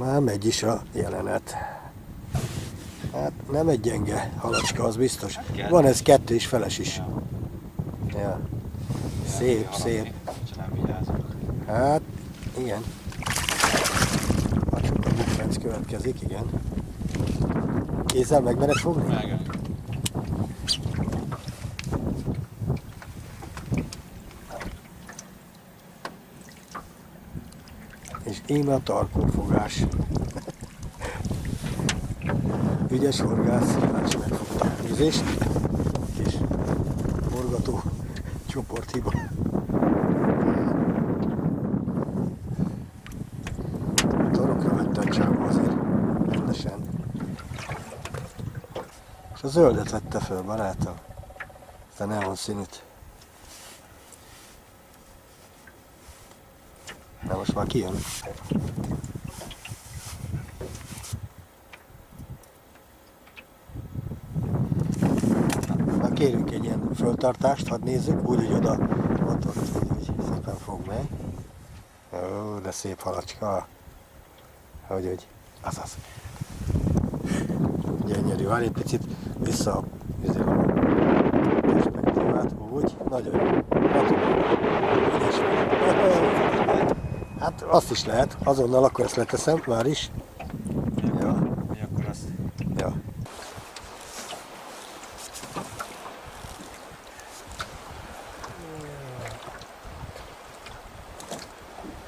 Már megy is a jelenet. Hát nem egy gyenge halacska, az biztos. Van ez 2,5-es is. Ja. Szép, szép. Hát, igen. A csupa bukfenc következik, igen. Kézzel megmered fogni? Meg. És íme a tarkófogás. Ügyes horgász, bácsi megfogta. Nézést. Kis forgató csoporthiba. Torokra vette a csávó azért rendesen. És a zöldet vette föl, barátom. Ezt a neon színűt. Na most már kijön. Na kérünk egy ilyen föltartást, hadd nézzük, úgy, hogy oda, ott úgy szépen fog meg. Ó, de szép halacska. Hogy, azaz. Gyönyörű, várj egy picit vissza a perspektívát, úgy, nagyon jó. Ügyes vagy. Hát azt is lehet, azonnal akkor ezt leteszem, már is. Ja. Mi akkor azt? Ja.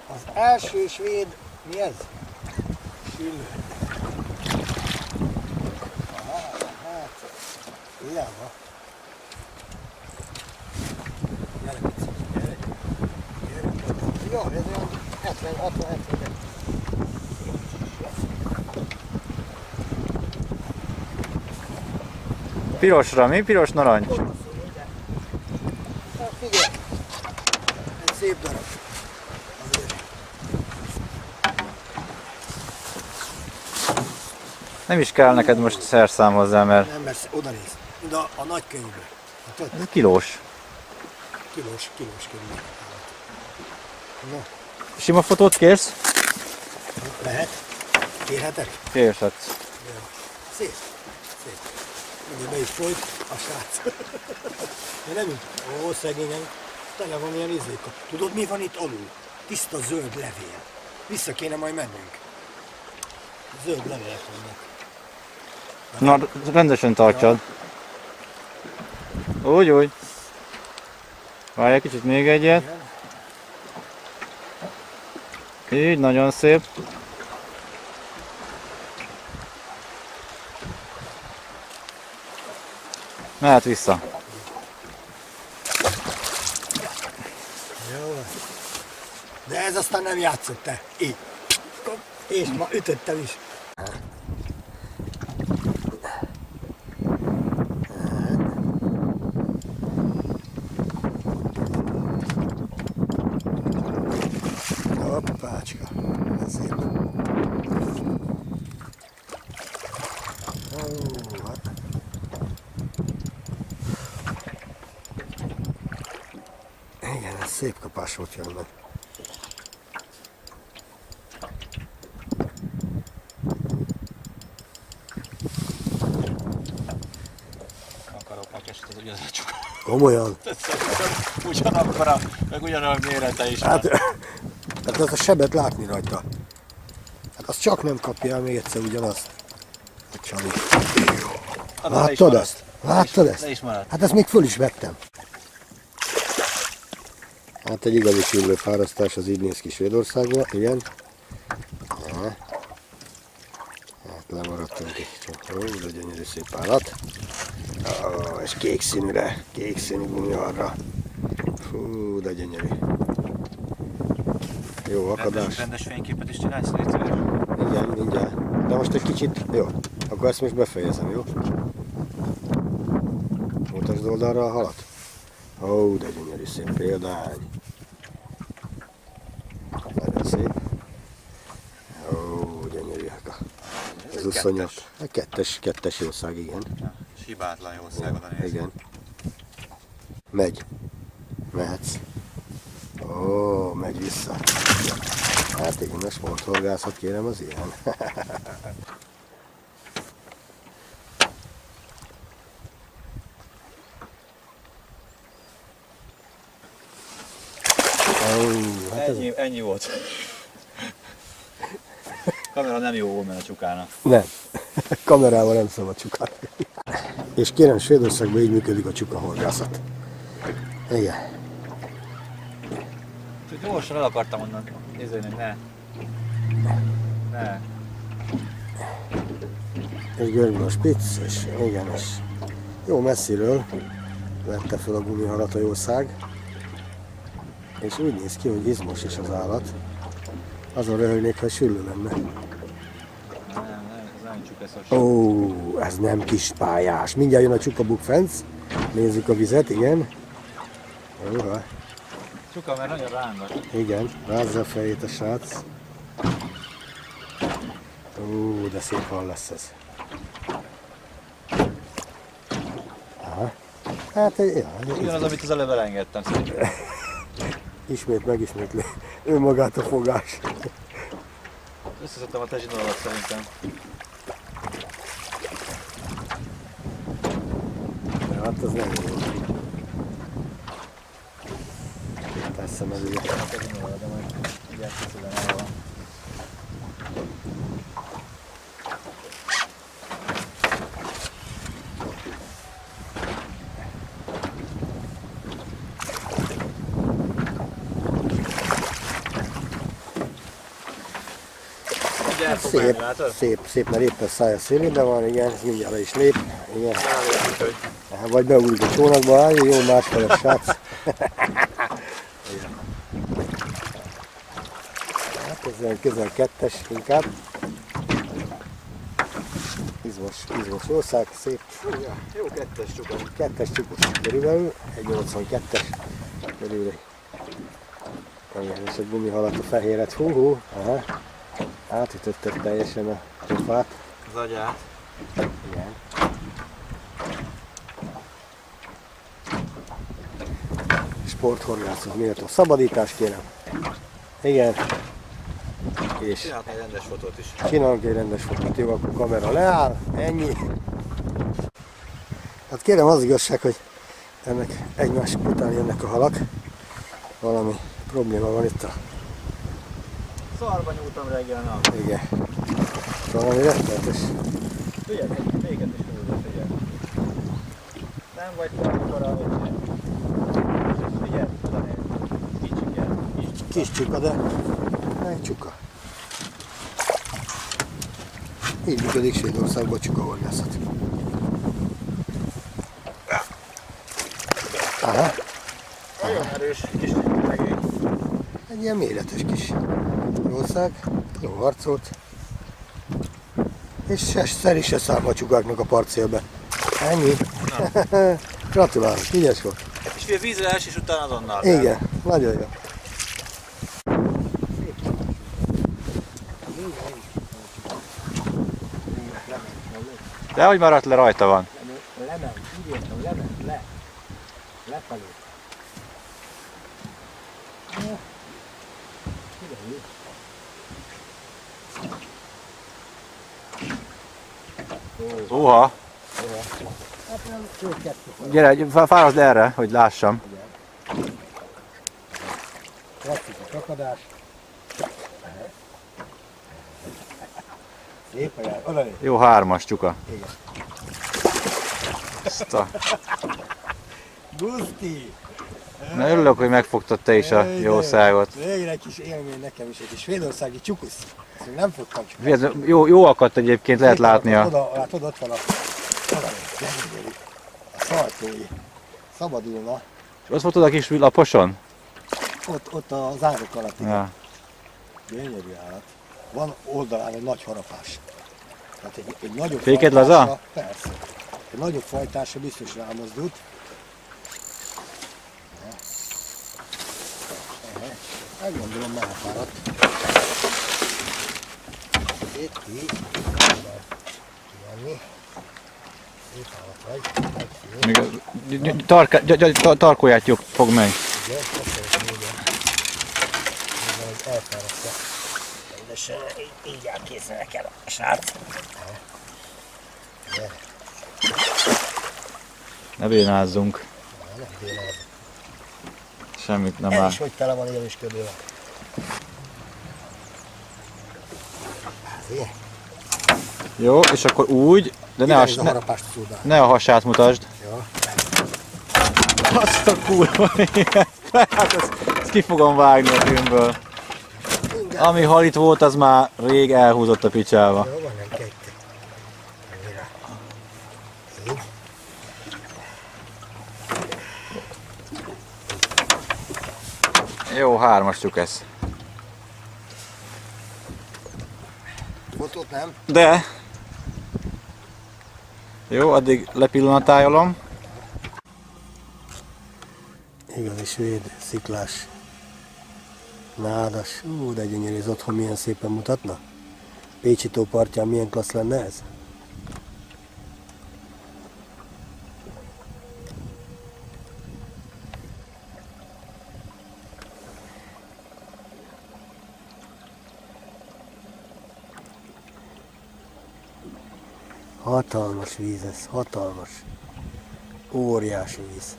Az első svéd, mi ez? Süllő. Aha, hát, hiába. Gyere, Pici, gyere. Jó, ez olyan 70-60-70. Pirosra, mi? Piros narancs? Hát figyelj, egy szép darab. Azért. Nem is kell neked most szerszám hozzá, mert Nem, mert oda néz. De a nagy könyvből. Hát ez kilós. kilós könyvből. Na, Sima fotót kérsz? lehet? Kérhetek? Kérhetsz. Ja. Szép. Szép. Ugye be is folyt a srác. De nem így. Ó, szegényen. Tele van ilyen izéka. Tudod mi van itt alul? Tiszta zöld levél. Vissza kéne majd mennünk. Zöld levélek vannak. Na, rendesen tartsad. Úgy. Várj egy kicsit még egyet. Igen. Így, nagyon szép. Mehet vissza. Jó. De ez aztán nem játszott te. Így. És ma ütöttem is. Hoppácska. Ez szép. Ó, hát. Igen, ez szép kapás volt jönnek. Akarok neked, ez ugyanaz csak. Komolyan? Ugyanakkora, meg ugyanolyan mérete is. Hát az a sebet látni rajta. Hát azt csak nem kapja el még egyszer ugyanazt. A Csali. Láttad ezt? Láttad ezt? Le is maradt. Hát ezt még föl is vettem. Hát egy igazi süllő fárasztás, az így néz ki Svédországban, igen. Ja. Hát lemaradtunk egy csak. Ó, de gyönyörű szép állat. Ó, és kék színű gumiarra. Fú, de gyönyörű. Jó akadás. Rendes fényképet is csinálsz, légy szíves? Igen, mindjárt. De most egy kicsit, jó. Akkor ezt most befejezem, jó? Mutasd oldalra a halat. Ó, de gyönyörű szép példány. Nagyon szép. Ó, gyönyörűek a az uszonyok. A kettes jószág, igen. Hibátlan jószágon a néz. Igen. Megy. Mehetsz. Ó, megy vissza. Hát igen, a sporthorgászat kérem az ilyen. Hát ennyi volt. Kamera nem jó, mert a csukának. Nem. Kamerával nem szabad csukát. És kérem, Svédországban így működik a csukahorgászat. Igen. Gyorsan el akartam onnan nézni, ne. Ne. És görbül a spitz, és igen, és jó messziről vette fel a gumihalat a jószág. És úgy néz ki, hogy izmos is az állat. Azon röhögnék, ha süllő lenne. Ez nem csukeszos. Ó, ez nem kis pályás. Mindjárt jön a csukabukfenc. Nézzük a vizet, igen. Jóha. Csuka, mert nagyon rángat. Igen, rázza a fejét a srác. Ó, de szép hal lesz ez. Aha. Hát, ja, Ugyanaz, amit az előbb elengedtem szerintem. ismét megismétli önmagát a fogás. Összeszedtem a te zsinórat szerintem. Ja, hát az nem jó. Teszem elő. A te zsinórat, de majd mindjárt szépen el van. Szép, mert éppen szája szélében van, igen, mindjárt le is lép. Igen. Vagy beugrik a csónakba, állj, jó másfeles srác. Hát ez olyan közel kettes inkább. Izmos jószág, szép. Jó kettes csuka. Kettes csukus körülbelül, 1,82-es körülbelül. Igen, és egy gumihalat a fehéret, hú, aha. Átütötted teljesen a pofát. Az agyát. Igen. Sporthorgászat méltó szabadítás kérem. Igen. És csinálok egy rendes fotót is. csinálunk egy rendes fotót, jó, akkor kamera leáll, ennyi. Hát kérem, az igazság, hogy ennek egymás után jönnek a halak. Valami probléma van itt a... Szarba nyúltam reggel, na. Igen. Valami rettenetes. Figyelj, véget is húzod, figyelj. Nem vagy parkora, figyelj, Kis csuka, de egy csuka. Így működik Svédországban a csukahorgászat. Aha. Nagyon erős kis legény. Egy ilyen méretes kis jószág, jó harcolt. És szer is se száll a csukáknak a parcélbe. Ennyi. Gratulálok, ügyes volt. És fél vízre els, és utána azonnal. Igen, nagyon jó. De hogy maradt le, rajta van. Lement, úgy értem, lement, le. Lefelé. Óha! Gyere, fárazd erre, hogy lássam. Látszik a kakadás. Szép, oda néz. Jó, 3-as csuka. Igen. Guszti! Na, örülök, hogy megfogtad te is a jószágot. Végre egy kis élmény nekem is, egy kis svédországi csukusz. Ezt még nem fogtam csak. Jó akadt egyébként, lehet látnia. Látod, ott van a szartói. Szabadulna. És ott fogtad a kis laposon? Ott az árok alatt, igen. Ja. Gyönyörű állat. Van oldalán egy nagy harapás. Tehát egy nagyobb Féked fajtása, laza? persze. Egy nagyobb fajtása biztos rámozdult. Meggondolom, megfáradt. Itt így. Kivenni. Szép állat vagy. Tarkóját fog meg. Igen, köszönöm, igen. Ez elfáradta. Rendesen, így elkészülnek el a srác. Ne bénázzunk. Nem bénázunk. Semmit nem El áll. is, hogy tele van élősködővel. Ez ilyen. Jó, és akkor úgy, de ne a hasát mutasd. Ja. Azt a kurva élet. Hát ezt ki fogom vágni a filmből. Ami hal itt volt, az már rég elhúzott a picsába. Jó, van, nem kettek. Annyira. Így. Jó, 3-as ez. Fotót nem? De. Jó, addig lepillanatálom. Igazi svéd, sziklás, nádas. De gyönyörű, az otthon milyen szépen mutatna. Pécsi tó partján milyen klassz lenne ez? Hatalmas víz ez, hatalmas. Óriási víz.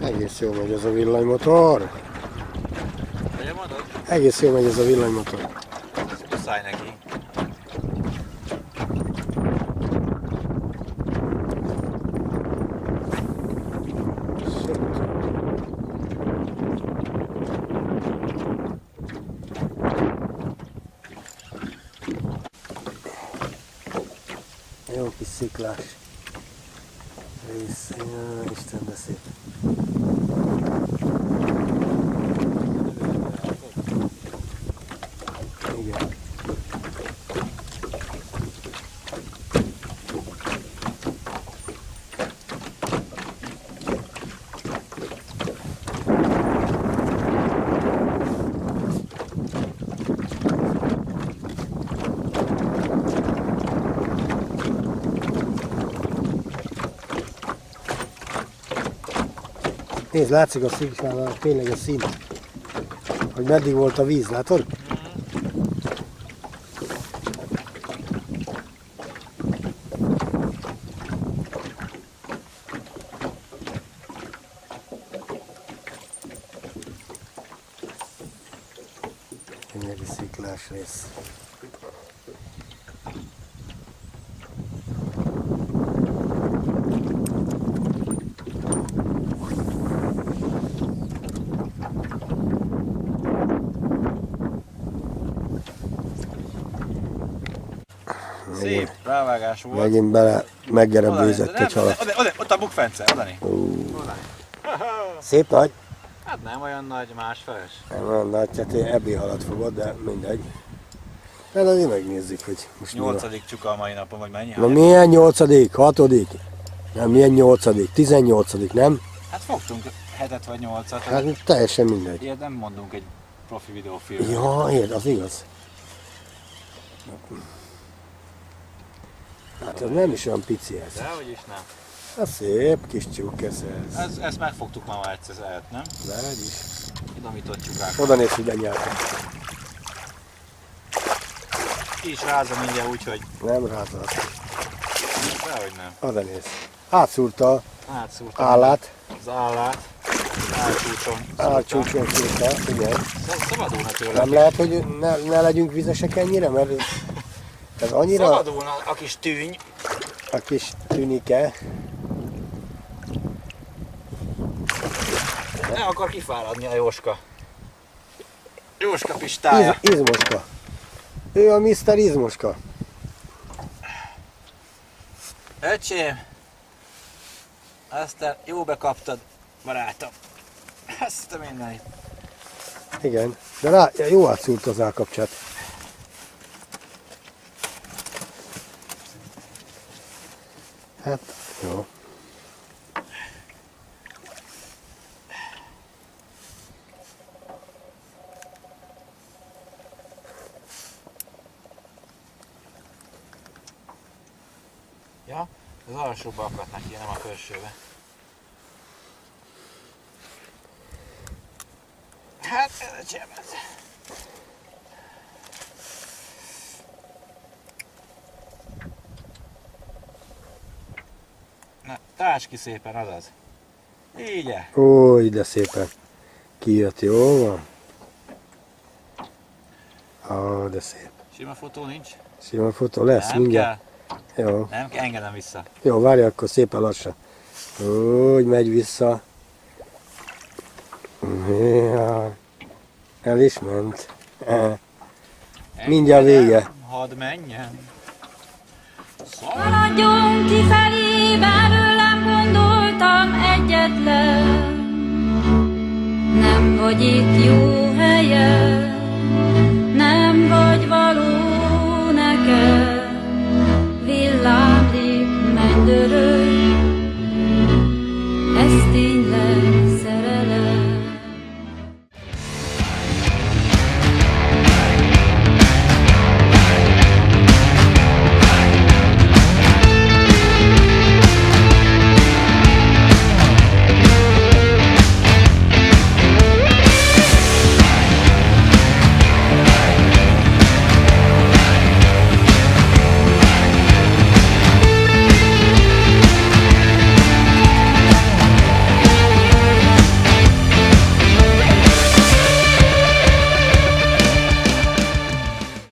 Egész jól megy ez a villanymotor. Ugye mondod? Egész jól megy ez a villanymotor. Muszáj neki. Jó kis sziklás rész. Ja, Isten, de szép. Igen. Nézd, látszik a sziklán tényleg a szín, hogy meddig volt a víz, látod? Gyönyörű sziklás rész. Szép rávágás volt. Megint bele meggerebőzött egy halat. Ott a bukfence, odani. Szép nagy. Hát nem olyan nagy, másfeles. Nem olyan nagy, tehát én ebbé halat fogod, de mindegy. Hát azért megnézzük, hogy most mi van. 8. csuka a mai napon, vagy mennyi? Na milyen 8., 6., nem milyen 8., 18., nem? Hát fogtunk 7 vagy 8-at. Hát teljesen mindegy. Ilyet nem mondunk egy profi videófilmről. Ja, érd, az igaz. Hát ez nem is olyan pici ez. Dehogy is nem. Ez szép kis csuk ez. Ezt megfogtuk már egyszer lehet, nem? Lehet is. Idomított csukák. Oda néz, hogy lenyeltem. Ki is rázza mindjárt úgy, hogy Nem rázal. dehogy nem. Oda néz. Átszúrta Átszúrtam állát. az állát. Álcsúcson. Átcsúcson szúrta, igen. Szabadulna tőle. Nem lehet, hogy ne legyünk vizesek ennyire, mert ez annyira Szabadulna a kis tűny. a kis tűnike. Ne akar kifáradni a Jóska. Jóska pistája. Izmoska. Ő a Mr. Izmoska. Öcsém, aztán jó bekaptad, barátom. Ezt a mindenit. Igen, de rá, jó átszúrt az állkapcsát. Hát, jó. Ja, az alsóba akadnak ki, nem a felsőbe. Hát, ez a csebet. Na, társ ki szépen, azaz. Így. Ó, de szépen. Kijött, jó van. Ó, de szép. Sima fotó nincs? Sima fotó lesz, Nem mindjárt. kell. Jó. Nem kell, engedem vissza. Jó, várj akkor szépen lassan. Úgy megy vissza. Ja. El is ment. Mindjárt vége. Hadd menjen. Haladjon kifelé, belőlem gondoltam egyetlen. Nem vagy itt jó helyen.